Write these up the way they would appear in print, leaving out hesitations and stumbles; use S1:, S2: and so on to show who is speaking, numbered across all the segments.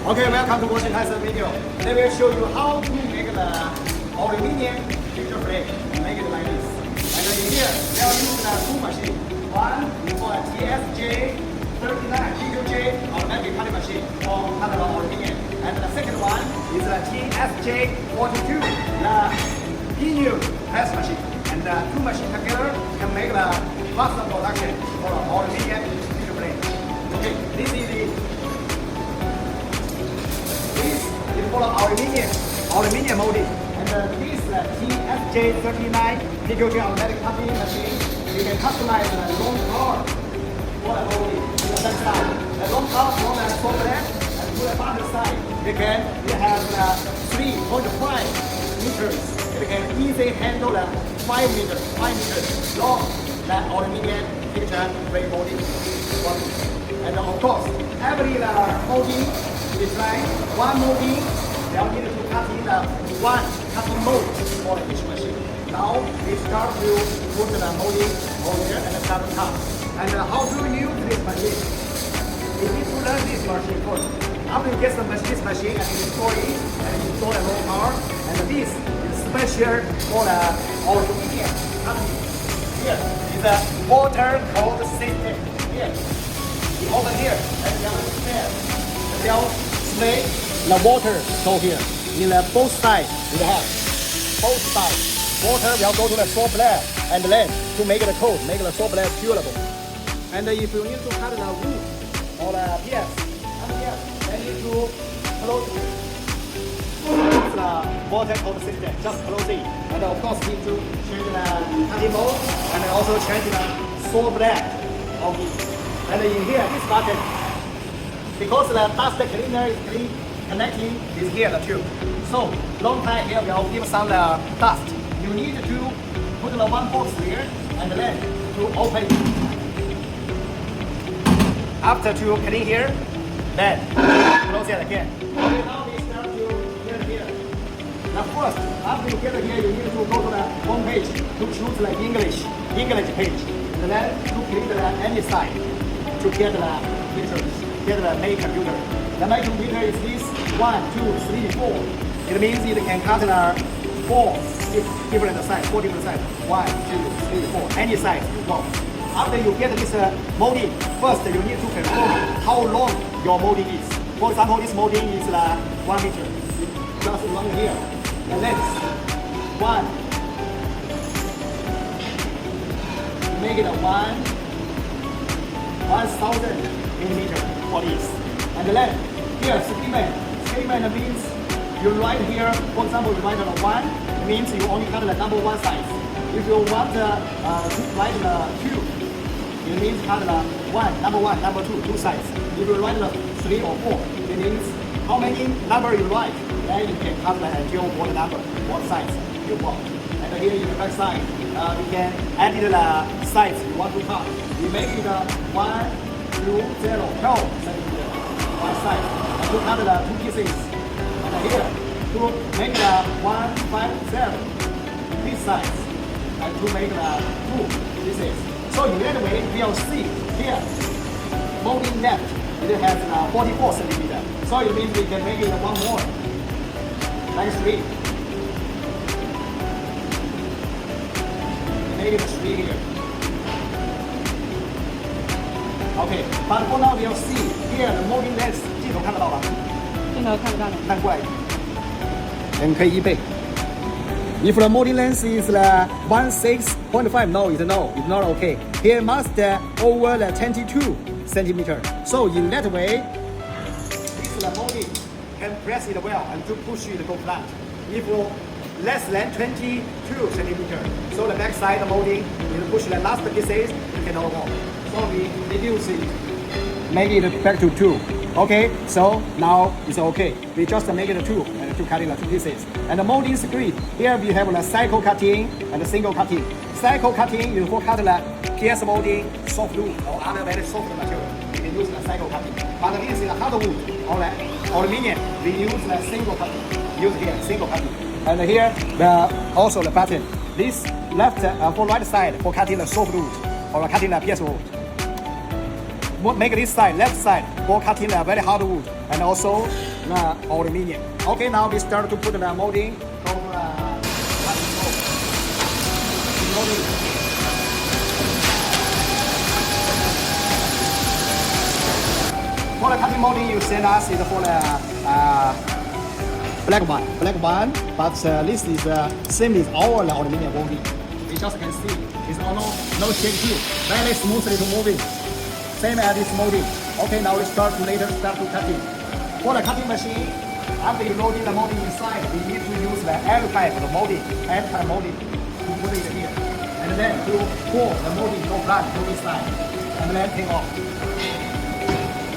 S1: Okay, welcome to watching Taisheng video. Today we'll show you how to make the aluminum picture frame. Make it like this. And in here, we are using two machines. One is for a TS-J39 PQJ automatic cutting machine for cutting aluminum. And the second one is a TS-J42, the pinion press machine. And the two machines together can make the faster production for aluminum picture frame. Okay, this is for aluminum molding. And this TS-J39 PQJ automatic cutting machine, you can customize the long car for the molding to the left side. The long car from the top left and to the bottom side, you have 3.5 meters. You can easily handle the 5 meters long that aluminum picture frame molding. And of course, every molding is like one molding. They are needed to cut in the one cutting mold for each machine. Now we start to put the molding over here and start to cut. And how do you use this machine? You need to learn this machine first. After you get this machine and install it and install a long car, and this is special for the aluminum cutting. Here is a water cold system. Here, you open here and you understand. They'll spray the water go here. In both sides, we have both sides. Water will go to the saw blade and then to make it cold, make the saw blade durable. And if you need to cut the wood or the PS, then you need to close the water cold system. Just close it. And of course, you need to change the cutting mode and also change the saw blade of it. And in here, this button, because the dust cleaner is connecting is here the tube. So long time here will give some dust. You need to put the one box here and then to open it. After to clean here, then close it again. Okay, now we start to get here. Now first, after you get here, you need to go to the home page to choose the English page. And then to click the any side to get the pictures, get the main computer. The main computer is this 1, 2, 3, 4. It means it can cut the 4 different size, 1, 2, 3, 4, any size you want. After you get this molding, first you need to confirm how long your molding is. For example, this molding is 1 meter. Just run here. The length 1. Make it 1,000 millimeter for this. And then here, statement means you write here, for example, you write 1, means you only cut the number 1 size. If you want to write 2, it means cut number 1, number 2 size. If you write 3 or 4, it means how many number you write, then you can cut until what number, what size you want. And here in the back side, you can add the size you want to cut. You make it 1, 2, 0, 12 centimeters. One side, and to cut the 2 pieces. And here, to make the 157 this size, and to make the 2 pieces. So in that way, we'll see here, molding left, it has 44 centimeters. So it means we can make it 1 more, like 3. Make it 3 here. Okay, but for now we'll see here the molding length. 镜头看得到吧？
S2: 镜头看不到了。
S1: 看过来，人可以1倍。If the molding length is 16.5, no, it's not okay. Here must over the 22 centimeter. So in that way, this molding can press it well and to push it go flat. If less than 22 centimeter, so the back side molding, you push the last pieces, you cannot go. So we reduce it, make it back to 2. Okay, so now it's okay. We just make it 2 and to cut in the 2 pieces. And the molding screen, here we have the cycle cutting and the single cutting. Cycle cutting, you cut the PS molding, soft wood or other very soft material. You can use the cycle cutting. But this is hardwood or aluminum, we use the single cutting. Use here, single cutting. And here, also the button. This left for right side for cutting the soft wood or cutting the PS wood. make this side, left side, for cutting the very hard wood and also the aluminum. Okay, now we start to put the molding from cutting mold. Molding. For the cutting molding, you send us is for the black one, but this is same as our aluminum molding. You just can see it's no shake too, very smoothly to moving. Same as this molding. Okay, now we start to cutting. For the cutting machine, after you loading the molding inside, we need to use the air type of molding, to put it here. And then to pour the molding to plant to this side. And then take off.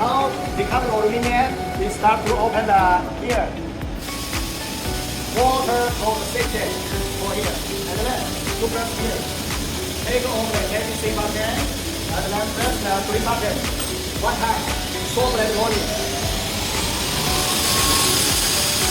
S1: Now we cut the aluminum, we start to open the here. Water for the section for here. And then to press here. Take off the ABC button. And then press the green button. One time. Stop the molding.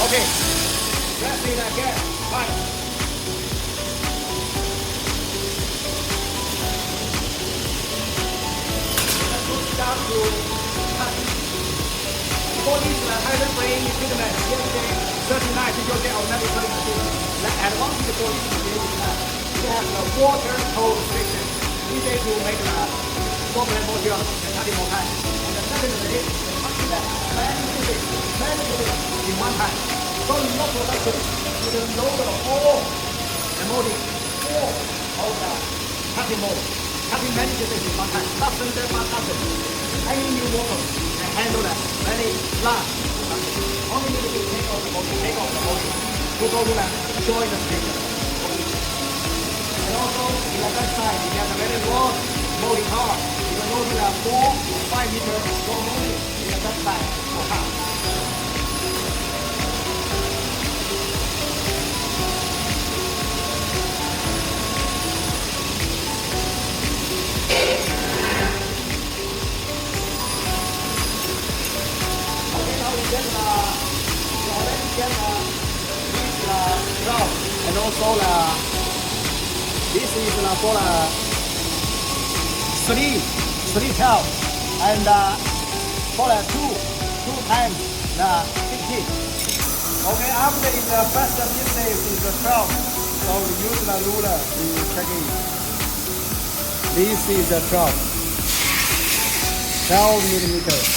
S1: Okay. Press it again. Fine. Start to cut. For this hydrogen frame equipment, TS-J39 PQJ automatic cutting machine. The advantage for this machine is that it has a water cold section. Easy to make the software more sure and cutting more time. And the second is the cutting that manually in one time. So in no production, you can load all the molding, all of the cutting mold. Cutting many pieces in one time. Dozen. Any new worker can handle that very large production. Only need to take off the molding, to go to the join the station. And also, in the back side, we have a very long molding car. You can go to the 4 or 5 meter long molding in the back side for car. And also this is for three tail and for two times the 15. Okay, after the first business is 12, so we use the ruler to check it. This is 12 millimeters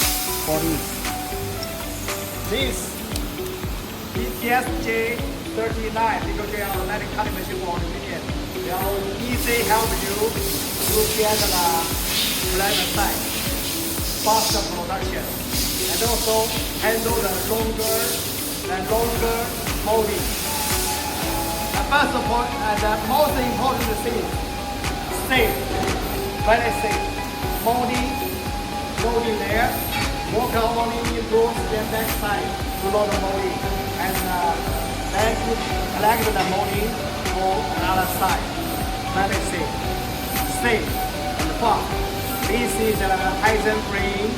S1: for this. This TS-J39 PQJ automatic cutting machine for aluminum will easily help you to get the flatter side, faster production, and also handle the longer molding. The first point and the most important thing, safe, very safe. Molding there. Worker only into the back side to load the molding and then to collect the molding for another side. Very safe and fast. This is the Taisheng frame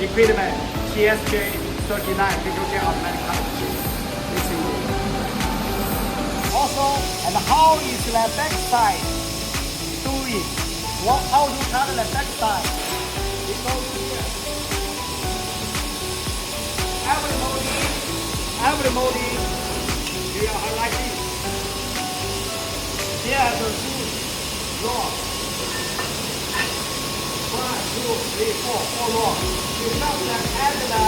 S1: equipment TS-J39 PQJ automatic cutting machine. This is it. Also, and how is the back side doing? How to cut the back side? It goes here. Every molding, we are like this. Here are the two rods. 1, 2, 3, 4 rods. You just add the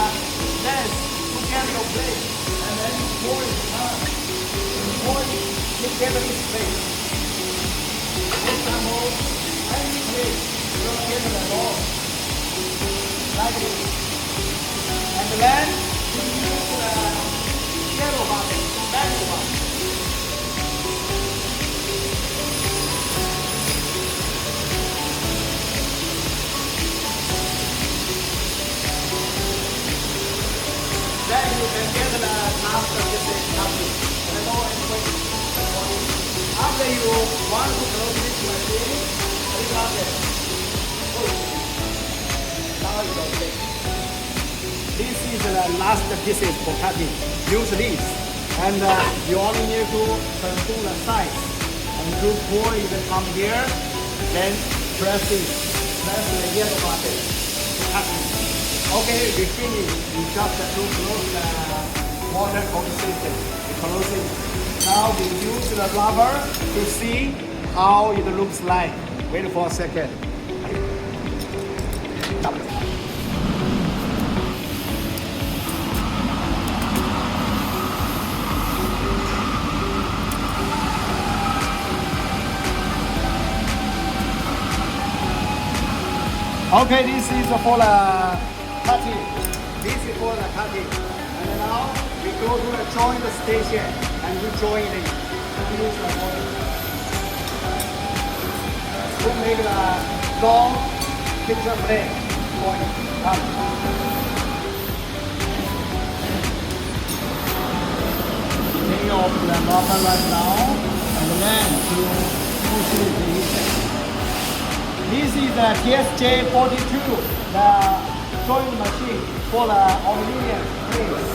S1: length to get your plate, and then you pour it down. Pour it together this plate. For example, any plate will get the rod like this. And then you use the yellow button, manual button. Then you can get the master business cutting and go and wait. After you want to close this machine, you got it. Now you don't take. This is the last pieces for cutting. Use this, and you only need to control the size. And to pour it from here, then press the yellow button. Okay, we finish. We just to close the water cooling system. We close it. Now we use the rubber to see how it looks like. Wait for a second. Okay, this is for the cutting. This is for the cutting. And now we go to the joint station and we join it. Use the water. To make the long picture frame. Come. Take off the rubber right now and then to push it in. This is the TS-J42, the joint machine for the aluminum frames.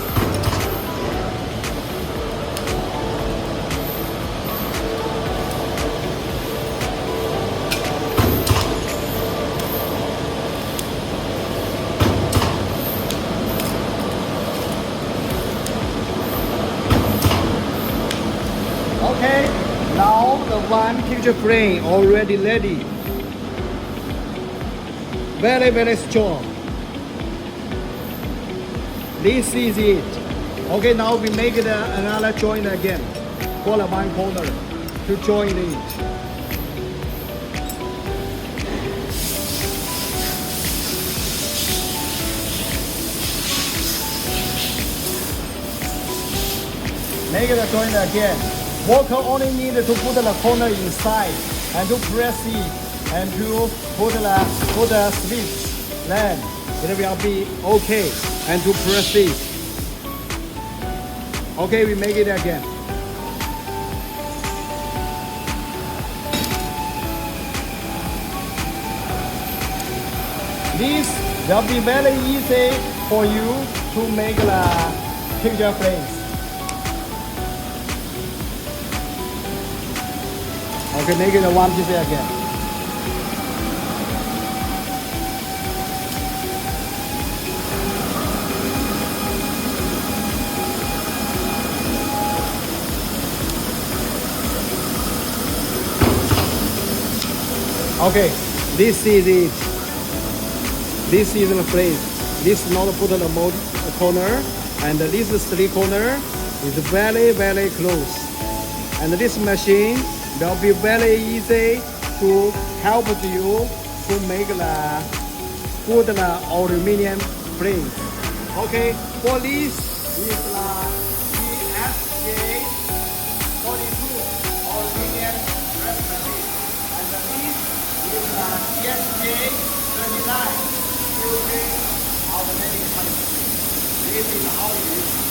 S1: Okay, now the one picture frame already ready. Very, very strong. This is it. Okay, now we make it another joint again for the one corner to join it. Make the joint again. Worker only need to put the corner inside and to press it and to put the switch. Then it will be okay. And to press it. Okay, we make it again. This will be very easy for you to make the picture frames. Okay, make it one piece again. Okay, this is it. This is the frame. This is not put on the mold corner, and this is three corner is very, very close. And this machine will be very easy to help you to make the good aluminum frame. Okay, for this is the TS-J42 aluminum press machine, and this is the TS-J39 PQJ automatic cutting machine. This is how you use it.